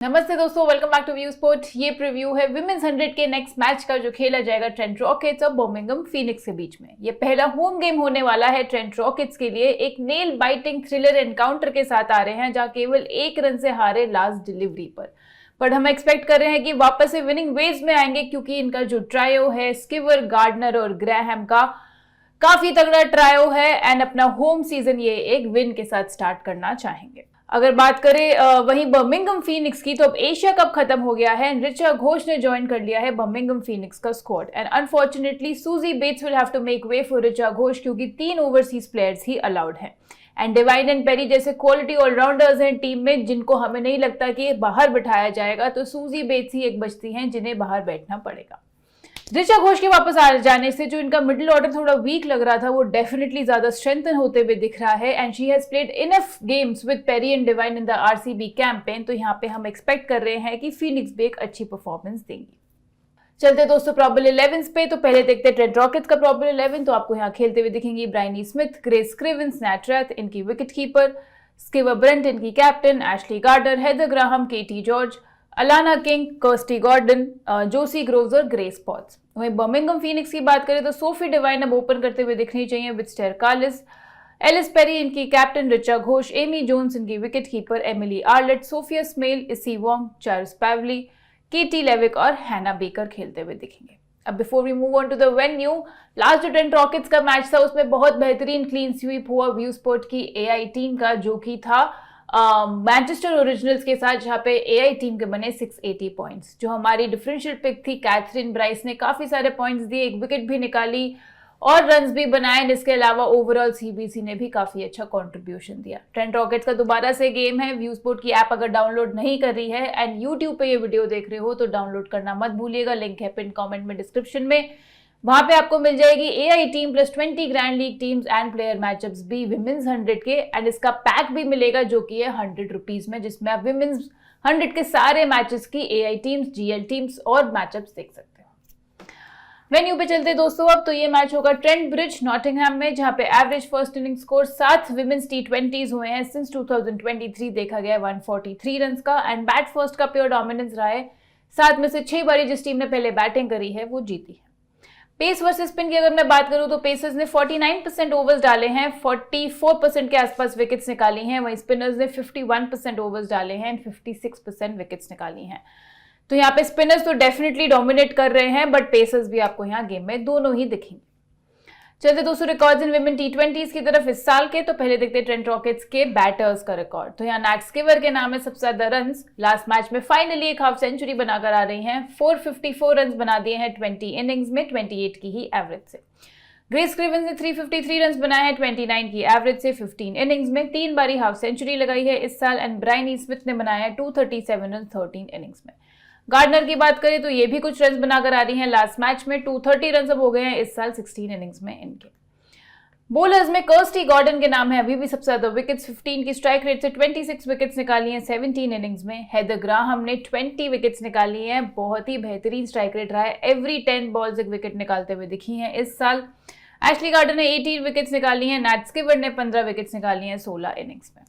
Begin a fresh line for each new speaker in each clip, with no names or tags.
नमस्ते दोस्तों, welcome back to View Sport. ये प्रीव्यू है विमेंस 100 के नेक्स्ट मैच का जो खेला जाएगा ट्रेंट रॉकेट्स और बर्मिंघम फीनिक्स के बीच में। ये पहला होम गेम होने वाला है ट्रेंट रॉकेट्स के लिए। एक नेल बाइटिंग थ्रिलर एनकाउंटर के साथ आ रहे हैं जहां केवल एक रन से हारे लास्ट डिलीवरी पर हम एक्सपेक्ट कर रहे हैं कि वापस से विनिंग वेज में आएंगे क्योंकि इनका जो ट्रायो है स्किवर, गार्डनर और ग्रैहम का काफी तगड़ा ट्रायो है एंड अपना होम सीजन ये एक विन के साथ स्टार्ट करना चाहेंगे। अगर बात करें वहीं बर्मिंघम फीनिक्स की, तो अब एशिया कप खत्म हो गया है एंड ऋचा घोष ने ज्वाइन कर लिया है बर्मिंघम फीनिक्स का squad and unfortunately Suzie Bates will have to make way for Richa Ghosh क्योंकि 3 ओवरसीज प्लेयर्स ही अलाउड हैं एंड डिवाइन एंड पेरी जैसे क्वालिटी ऑलराउंडर्स हैं टीम में जिनको हमें नहीं लगता कि बाहर बिठाया जाएगा, तो सूजी बेट्स ही एक बचती हैं जिन्हें बाहर बैठना पड़ेगा। ऋचा घोष के वापस आ जाने से जो इनका मिडिल ऑर्डर थोड़ा वीक लग रहा था वो डेफिनेटली ज्यादा स्ट्रेंथन होते हुए दिख रहा है and she has played enough games with Perry and Devine in the RCB campaign. तो यहाँ पे हम एक्सपेक्ट कर रहे हैं कि फीनिक्स भी एक अच्छी परफॉर्मेंस देंगी। चलते दोस्तों प्रॉबल 11 पे, तो पहले देखते हैं ट्रेंट रॉकेट्स का प्रॉबल 11। तो आपको यहाँ खेलते हुए दिखेंगी Bryony Smith, Grace Scrivens, Nat Rath इनकी विकेट कीपर, स्किवर ब्रेंट इनकी captain, Ashleigh Gardner, Heather Graham, Katie George, Alana King, Kirstie Gordon, Josie Groves और ग्रेस पॉट्स। वहीं बर्मिंघम फीनिक्स की बात करें तो सोफी डिवाइन अब ओपन करते हुए दिखनी चाहिए with Sterre Kalis, Ellyse Perry इनकी captain, Richa Ghosh, Amy Jones इनकी wicket keeper, Emily Arlott, Sophia Smale, Issy Wong, Charles Pavely, Katie Levick और हैना बेकर खेलते हुए दिखेंगे। अब before we move on to the venue, last जो ट्रेंट रॉकेट्स का match था उसमें बहुत बेहतरीन क्लीन स्वीप हुआ व्यू स्पोर्ट की एआई टीम का, जो कि था मैनचेस्टर ओरिजिनल्स के साथ, जहां पे एआई टीम के बने 680 पॉइंट्स। जो हमारी डिफरेंशियल पिक थी कैथरीन ब्राइस ने काफी सारे पॉइंट्स दिए, एक विकेट भी निकाली और रन्स भी बनाए। इसके अलावा ओवरऑल सीबीसी ने भी काफी अच्छा कंट्रीब्यूशन दिया। ट्रेंट रॉकेट्स का दोबारा से गेम है। व्यू स्पोर्ट की ऐप अगर डाउनलोड नहीं कर रही है एंड यूट्यूब पे ये वीडियो देख रहे हो तो डाउनलोड करना मत भूलिएगा, लिंक है पिन कमेंट में डिस्क्रिप्शन में। वहां पे आपको मिल जाएगी AI team plus 20 grand league teams and player matchups भी विमेंस 100 के एंड इसका पैक भी मिलेगा जो कि है 100 रुपीज में, जिसमें आप विमेंस 100 के सारे मैचेस की एआई टीम्स, जीएल टीम्स और मैचअप्स देख सकते हो। वेन्यू पे चलते दोस्तों अब, तो ये मैच होगा ट्रेंट ब्रिज नॉटिंघम में, जहां पे average first inning score 7 women's T20s हुए हैं सिंस 2023 देखा गया 143 रन का एंड बैट फर्स्ट का प्योर डोमिनेंस रहा है। 7 में से 6 बारी जिस टीम ने पहले बैटिंग करी है वो जीती है। पेस वर्सेस स्पिन की अगर मैं बात करूं तो पेसर्स ने 49% ओवर्स डाले हैं, 44% के आसपास विकेट्स निकाली हैं, वहीं स्पिनर्स ने 51% ओवर्स डाले हैं, 56% विकेट्स निकाली हैं। तो यहाँ पे स्पिनर्स तो डेफिनेटली डोमिनेट कर रहे हैं बट पेसर्स भी आपको यहाँ गेम में दोनों ही दिखेंगे। चलते दोस्तों रिकॉर्ड्स इन विमेन T20s की तरफ इस साल के, तो पहले देखते हैं ट्रेंट रॉकेट्स के बैटर्स का रिकॉर्ड। तो यहाँ नैट स्किवर के नाम है सबसे ज्यादा रन्स, लास्ट मैच में फाइनली एक हाफ सेंचुरी बनाकर आ रही हैं, 454 रन्स बना दिए हैं 20 इनिंग्स में, 28 की ही एवरेज से। ग्रेस क्रिवेंस ने 353 रन्स बनाए हैं 29 की एवरेज से 15 इनिंग्स में, 3 बारी हाफ सेंचुरी लगाई है इस साल एंड ब्रायनी स्मिथ ने बनाया है 237 रन 13 इनिंग्स में। गार्डनर की बात करें तो ये भी कुछ रन्स बनाकर आ रही हैं लास्ट मैच में, 230 रन अब हो गए हैं इस साल 16 इनिंग्स में इनके। बॉलर्स में कर्स्टी गॉर्डन के नाम है, अभी भी सबसे ज्यादा विकेट्स 15 की स्ट्राइक रेट से 26 विकेट्स निकाली हैं 17 इनिंग्स में। हेदर ग्राहम ने 20 विकेट्स निकाली हैं, बहुत ही बेहतरीन स्ट्राइक रेट रहा है, एवरी 10 बॉल्स एक विकेट निकालते हुए दिखी हैं इस साल। एशली गार्डन ने 18 विकेट्स निकाली हैं, नैट स्किवर ने 15 विकेट्स निकाली हैं 16 इनिंग्स में।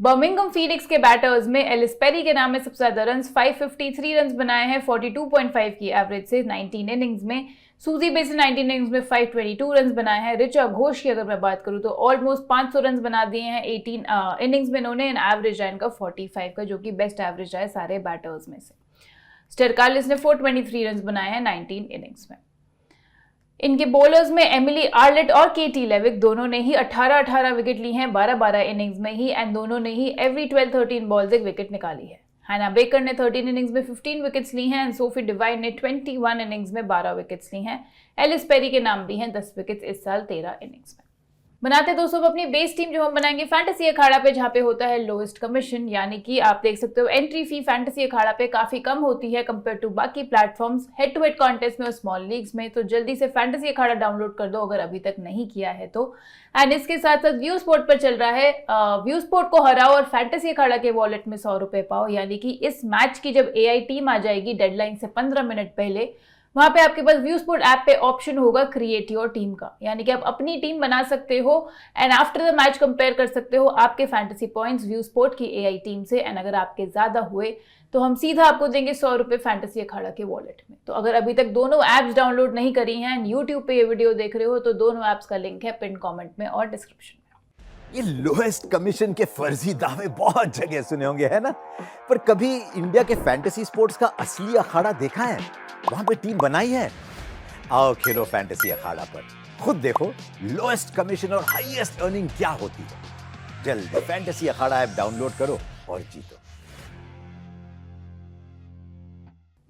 बर्मिंघम फीनिक्स के बैटर्स में एलिस पेरी के नाम में सबसे ज्यादा रन्स, 553 रन्स बनाए हैं 42.5 की एवरेज से 19 इनिंग्स में। सूजी बेस ने 19 इनिंग्स में 522 रन्स बनाए हैं। ऋचा घोष की अगर मैं बात करूं तो ऑलमोस्ट 500 रन्स बना दिए हैं 18 इनिंग्स में इन्होंने, एवरेज रहा इनका 45 का, जो कि बेस्ट एवरेज रहा है सारे बैटर्स में से। स्टेर कार्लिस ने 423 रन्स बनाए हैं 19 इनिंग्स में। इनके बॉलर्स में एमिली आर्लेट और केटी लेविक दोनों ने ही 18 विकेट ली हैं 12 इनिंग्स में ही एंड दोनों ने ही एवरी 12-13 बॉल्स एक विकेट निकाली है। हैना बेकर ने 13 इनिंग्स में 15 विकेट्स ली हैं एंड सोफी डिवाइन ने 21 इनिंग्स में 12 विकेट्स ली हैं। एलिस पेरी के नाम भी हैं 10 विकेट्स इस साल 13 इनिंग्स में। बनाते दोस्तों अपनी बेस टीम जो हम बनाएंगे फैंटेसी अखाड़ा पे, जहाँ पे होता है लोएस्ट कमीशन, यानी कि आप देख सकते हो एंट्री फी फैंटेसी अखाड़ा पे काफी कम होती है कंपेयर टू बाकी platforms head to head contest में और स्मॉल लीग्स में। तो जल्दी से फैंटेसी अखाड़ा डाउनलोड कर दो अगर अभी तक नहीं किया है तो। एंड इसके साथ साथ व्यू स्पोर्ट पर चल रहा है व्यू स्पोर्ट को हराओ और फैंटेसी अखाड़ा के वॉलेट में 100 रुपए पाओ, यानी कि इस मैच की जब एआई टीम आ जाएगी डेडलाइन से 15 मिनट पहले, वहां पे आपके पास व्यू स्पोर्ट ऐप पे ऑप्शन होगा क्रिएट योर टीम का, यानी कि आप अपनी टीम बना सकते हो and after the match compare कर सकते हो आपके फैंटेसी पॉइंट्स व्यू स्पोर्ट की एआई टीम से, एंड अगर आपके ज्यादा हुए तो हम सीधा आपको देंगे 100 रुपए फैंटेसी अखाड़ा के वॉलेट में। तो अगर अभी तक दोनों ऐप्स डाउनलोड नहीं करी हैं एंड यूट्यूब पे ये वीडियो देख रहे हो तो दोनों ऐप्स का लिंक है पिन कमेंट में और डिस्क्रिप्शन में।
ये लोएस्ट कमीशन के फर्जी दावे बहुत जगह सुने होंगे, है ना? पर कभी इंडिया के फैंटेसी स्पोर्ट्स का असली अखाड़ा देखा है? वहां पे टीम बनाई है? आओ खेलो फैंटेसी अखाड़ा पर, खुद देखो लोएस्ट कमीशन और हाईएस्ट अर्निंग क्या होती है। जल्द फैंटेसी अखाड़ा ऐप डाउनलोड करो और जीतो।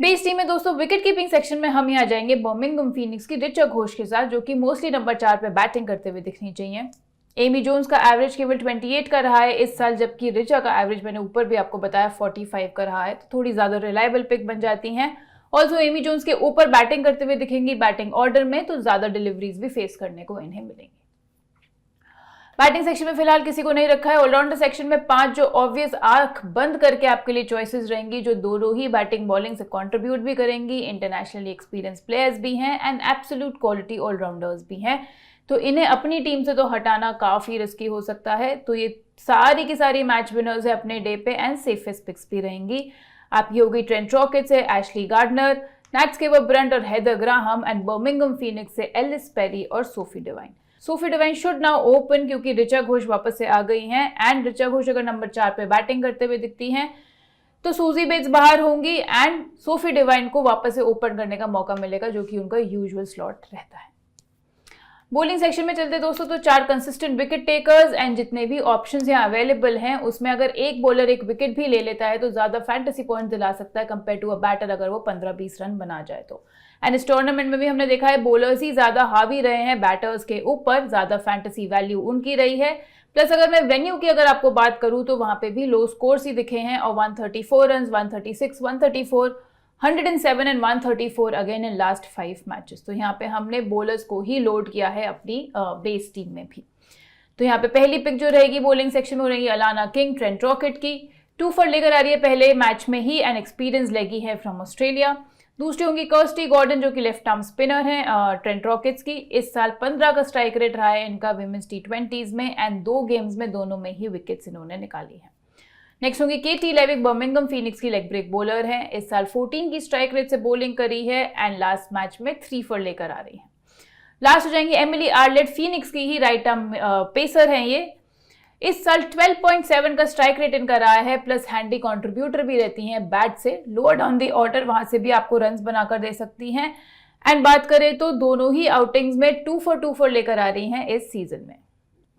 बेस टीम में दोस्तों विकेट कीपिंग सेक्शन में हम यहाँ जाएंगे बर्मिंघम फीनिक्स की रिचा घोष के साथ, जो कि मोस्टली नंबर 4 पे बैटिंग करते हुए दिखनी चाहिए। एमी जोन्स का एवरेज केवल 28 का रहा है इस साल, जबकि रिचा का एवरेज मैंने ऊपर भी आपको बताया 45 का रहा है, तो थोड़ी ज्यादा रिलायबल पिक बन जाती हैं। ऑल्सो एमी जोन्स के ऊपर बैटिंग करते हुए दिखेंगी बैटिंग ऑर्डर में, तो ज्यादा डिलीवरीज भी फेस करने को इन्हें मिलेंगी। बैटिंग सेक्शन में फिलहाल किसी को नहीं रखा है। ऑलराउंडर सेक्शन में 5 जो ऑब्वियस आंख बंद करके आपके लिए चॉइसेस रहेंगी, जो दोनों ही बैटिंग बॉलिंग से कंट्रीब्यूट भी करेंगी, इंटरनेशनली एक्सपीरियंस प्लेयर्स भी हैं एंड एब्सोल्यूट क्वालिटी ऑलराउंडर्स भी हैं, तो इन्हें अपनी टीम से तो हटाना काफी रिस्की हो सकता है। तो ये सारी की सारी मैच विनर्स है अपने डे पे एंड सेफेस्ट पिक्स भी रहेंगी। आपकी होगी ट्रेंट रॉकेट से एशली गार्डनर, नैट्स के ब्रंट और Heather Graham, and Birmingham Phoenix से एलिस पेरी और Sophie divine. Sophie Devine should now open क्योंकि रिचा घोष वापस से आ गई हैं, एंड रिचा घोष अगर नंबर 4 पे बैटिंग करते हुए दिखती हैं तो सूजी बेट्स बाहर होंगी एंड सोफी डिवाइन को वापस से ओपन करने का मौका मिलेगा, जो कि उनका यूजुअल स्लॉट रहता है। बॉलिंग सेक्शन में चलते दोस्तों तो 4 कंसिस्टेंट विकेट टेकर्स एंड जितने भी ऑप्शंस यहाँ अवेलेबल हैं उसमें अगर एक बॉलर एक विकेट भी ले लेता है तो ज्यादा फैंटेसी पॉइंट दिला सकता है कंपेयर टू अ बैटर अगर वो 15-20 रन बना जाए तो। एंड इस टूर्नामेंट में भी हमने देखा है बॉलर्स ही ज्यादा हावी रहे हैं बैटर्स के ऊपर, ज्यादा फैंटेसी वैल्यू उनकी रही है। प्लस अगर मैं वेन्यू की अगर आपको बात करूं तो वहां पे भी लो स्कोर्स ही दिखे हैं और 134 run, 136, 134, 107 and 134 again in last 5 matches. तो यहाँ पे हमने बॉलर्स को ही लोड किया है अपनी बेस टीम में भी। तो यहाँ पे पहली पिक जो रहेगी बॉलिंग सेक्शन में वो रहेगी अलाना किंग ट्रेंट रॉकेट की। 2 for लेकर आ रही है पहले मैच में ही एंड एक्सपीरियंस लेगी है फ्रॉम ऑस्ट्रेलिया। दूसरी होंगी कर्स्टी गॉर्डन जो कि लेफ्ट आर्म स्पिनर हैं ट्रेंट रॉकेट्स की। इस साल 15 का स्ट्राइक रेट रहा है इनका विमेंस T20s में एंड 2 गेम्स में दोनों में ही विकेट्स इन्होंने निकाली है। नेक्स्ट होंगी केटी लेविक बर्मिंघम फीनिक्स की लेग ब्रेक बॉलर हैं। इस साल 14 की स्ट्राइक रेट से बॉलिंग करी है एंड लास्ट मैच में 3 for लेकर आ रही है। लास्ट हो जाएंगी एमिली आर्लेट फीनिक्स की ही राइट आर्म पेसर हैं ये। इस साल 12.7 का स्ट्राइक रेट इनका रहा है, प्लस हैंडी कंट्रीब्यूटर भी रहती हैं बैट से, लोअर डाउन द ऑर्डर वहां से भी आपको रन्स बनाकर दे सकती हैं। एंड बात करें तो दोनों ही आउटिंग्स में 2 for लेकर आ रही हैं इस सीजन में।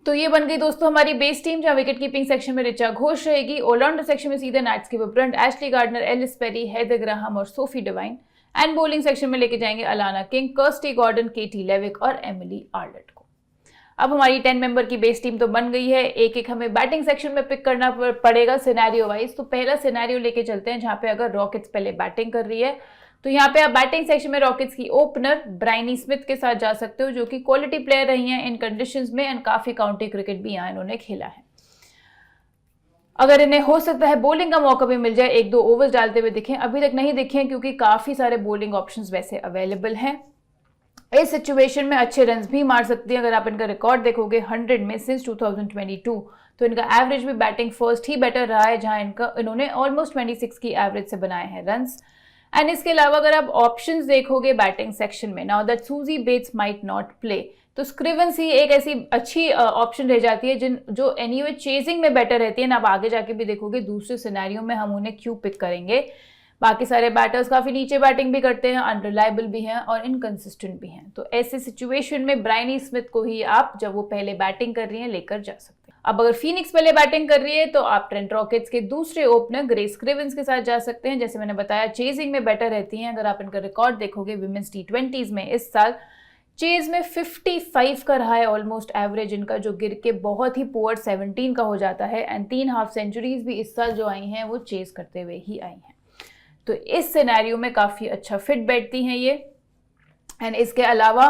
तो ये बन गई दोस्तों हमारी बेस टीम, जहां विकेट कीपिंग सेक्शन में रिचा घोष रहेगी, ऑलराउंडर सेक्शन में सीधे नैट्स के Brunt, Ashleigh Gardner, Ellyse Perry, Heather Graham और Sophie Devine, and bowling section में लेके जाएंगे Alana King, Kirstie Gordon, Katie Levick और एमिली आर्लेट को। अब हमारी 10 मेंबर की बेस टीम तो बन गई है, एक एक हमें बैटिंग सेक्शन में पिक करना पड़ेगा सिनेरियो वाइज। तो पहला सिनेरियो लेके चलते हैं जहां पे अगर रॉकेट्स पहले बैटिंग कर रही है, तो यहाँ पे आप बैटिंग सेक्शन में रॉकेट्स की ओपनर ब्राइनी स्मिथ के साथ जा सकते हो, जो कि क्वालिटी प्लेयर रही हैं इन कंडीशंस में एंड काफी काउंटी क्रिकेट भी यहाँ इन्होंने खेला है। अगर इन्हें हो सकता है बॉलिंग का मौका भी मिल जाए, 1-2 ओवर्स डालते हुए दिखें, अभी तक नहीं दिखे क्योंकि काफी सारे बॉलिंग ऑप्शंस वैसे अवेलेबल हैं। इस सिचुएशन में अच्छे रन भी मार सकती है। अगर आप इनका रिकॉर्ड देखोगे 100 में सिंस 2022, तो इनका एवरेज भी बैटिंग फर्स्ट ही बेटर रहा है, जहां इन्होंने ऑलमोस्ट 26 की एवरेज से बनाए हैं रन्स। एंड इसके अलावा अगर आप ऑप्शंस देखोगे बैटिंग सेक्शन में, now that Suzie Bates might not play, तो स्क्रिवेंस ही एक ऐसी अच्छी ऑप्शन रह जाती है जो एनीवे चेजिंग में बेटर रहती है। ना आप आगे जाके भी देखोगे दूसरे सिनेरियो में हम उन्हें क्यों पिक करेंगे। बाकी सारे बैटर्स काफी नीचे बैटिंग भी करते हैं, अनरिलायबल भी हैं और इनकंसिस्टेंट भी हैं। तो ऐसे सिचुएशन में ब्राइनी स्मिथ को ही आप, जब वो पहले बैटिंग कर रही हैं, लेकर जा सकते हैं। अब अगर फीनिक्स पहले बैटिंग कर रही है तो आप ट्रेंट रॉकेट्स के दूसरे ओपनर ग्रेस क्रिवेंस के साथ जा सकते हैं। जैसे मैंने बताया चेजिंग में बेटर रहती हैं। अगर आप इनका रिकॉर्ड देखोगे विमेंस T20s में इस साल चेज में 55 का रहा है ऑलमोस्ट एवरेज इनका, जो गिर के बहुत ही पुअर 17 का हो जाता है। एंड 3 हाफ सेंचुरीज भी इस साल जो आई हैं वो चेज करते हुए ही आई हैं। तो इस सिनेरियो में काफी अच्छा फिट बैठती हैं ये। एंड इसके अलावा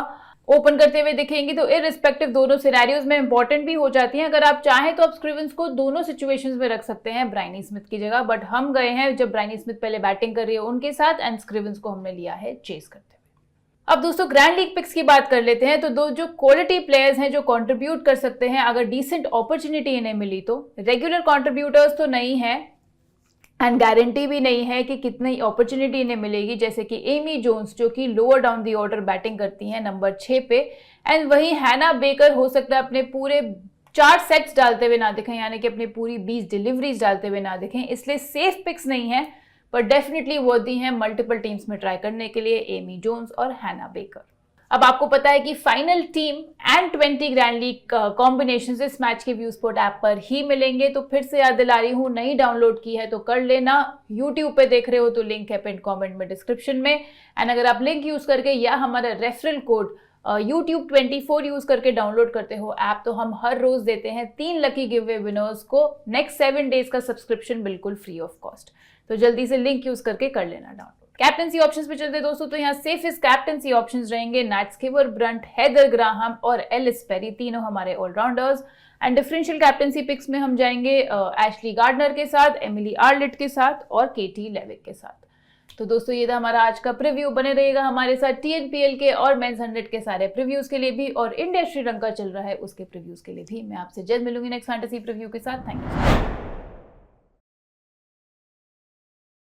ओपन करते हुए दिखेंगी तो इररिस्पेक्टिव दोनों सिनेरियोज में इंपॉर्टेंट भी हो जाती हैं। अगर आप चाहें तो आप स्क्रिवेंस को दोनों सिचुएशंस में रख सकते हैं ब्राइनी स्मिथ की जगह, बट हम गए हैं जब ब्राइनी स्मिथ पहले बैटिंग कर रही है उनके साथ एंड स्क्रिवेंस को हमने लिया है चेस करते हुए। अब दोस्तों ग्रैंड लीग पिक्स की बात कर लेते हैं। तो दो जो क्वालिटी प्लेयर्स हैं जो कंट्रीब्यूट कर सकते हैं अगर डिसेंट अपॉर्चुनिटी इन्हें मिली तो, रेगुलर कंट्रीब्यूटर्स तो नहीं है एंड गारंटी भी नहीं है कि कितनी अपॉर्चुनिटी इन्हें मिलेगी, जैसे कि एमी जोन्स जो कि lower down the order batting करती हैं नंबर 6 पे, एंड वहीं हैना बेकर हो सकता है अपने पूरे 4 सेट्स डालते हुए ना दिखें, यानी कि अपनी पूरी 20 डिलीवरीज डालते हुए ना दिखें, इसलिए सेफ पिक्स नहीं है पर डेफिनेटली वर्दी हैं मल्टीपल टीम्स में ट्राई करने के लिए, एमी जोन्स और हैना बेकर। अब आपको पता है कि final team and 20 grand league combination इस मैच के व्यू स्पोर्ट ऐप पर ही मिलेंगे। तो फिर से याद दिला रही हूँ, नहीं डाउनलोड की है तो कर लेना। यूट्यूब पे देख रहे हो तो लिंक है पिन कमेंट में डिस्क्रिप्शन में, एंड अगर आप लिंक यूज करके या हमारा रेफरल कोड YouTube 24 यूज करके डाउनलोड करते हो ऐप, तो हम हर रोज देते हैं 3 लकी गिव अवे विनर्स को नेक्स्ट 7 डेज का सब्सक्रिप्शन बिल्कुल फ्री ऑफ कॉस्ट। तो जल्दी से लिंक यूज करके कर लेना डाउनलोड। कैप्टेंसी ऑप्शंस पे चलते दोस्तों, तो यहाँ सेफेस्ट कैप्टेंसी ऑप्शंस रहेंगे Nat Sciver, Brunt, Heather Graham और एलिस पेरी, तीनों हमारे allrounders. And differential captaincy picks में हम जाएंगे एशली गार्डनर के साथ, एमिली आर्लेट के साथ और केटी लेविक के साथ। तो दोस्तों ये था हमारा आज का प्रीव्यू। बने रहेगा हमारे साथ TNPL के और मेंस 100 के सारे प्रीव्यूज के लिए भी, और इंडिया श्रीलंका चल रहा है उसके प्रीव्यूज के लिए भी। मैं आपसे जल्द मिलूंगी नेक्स्ट फैंटेसी प्रीव्यू के साथ। Thank you.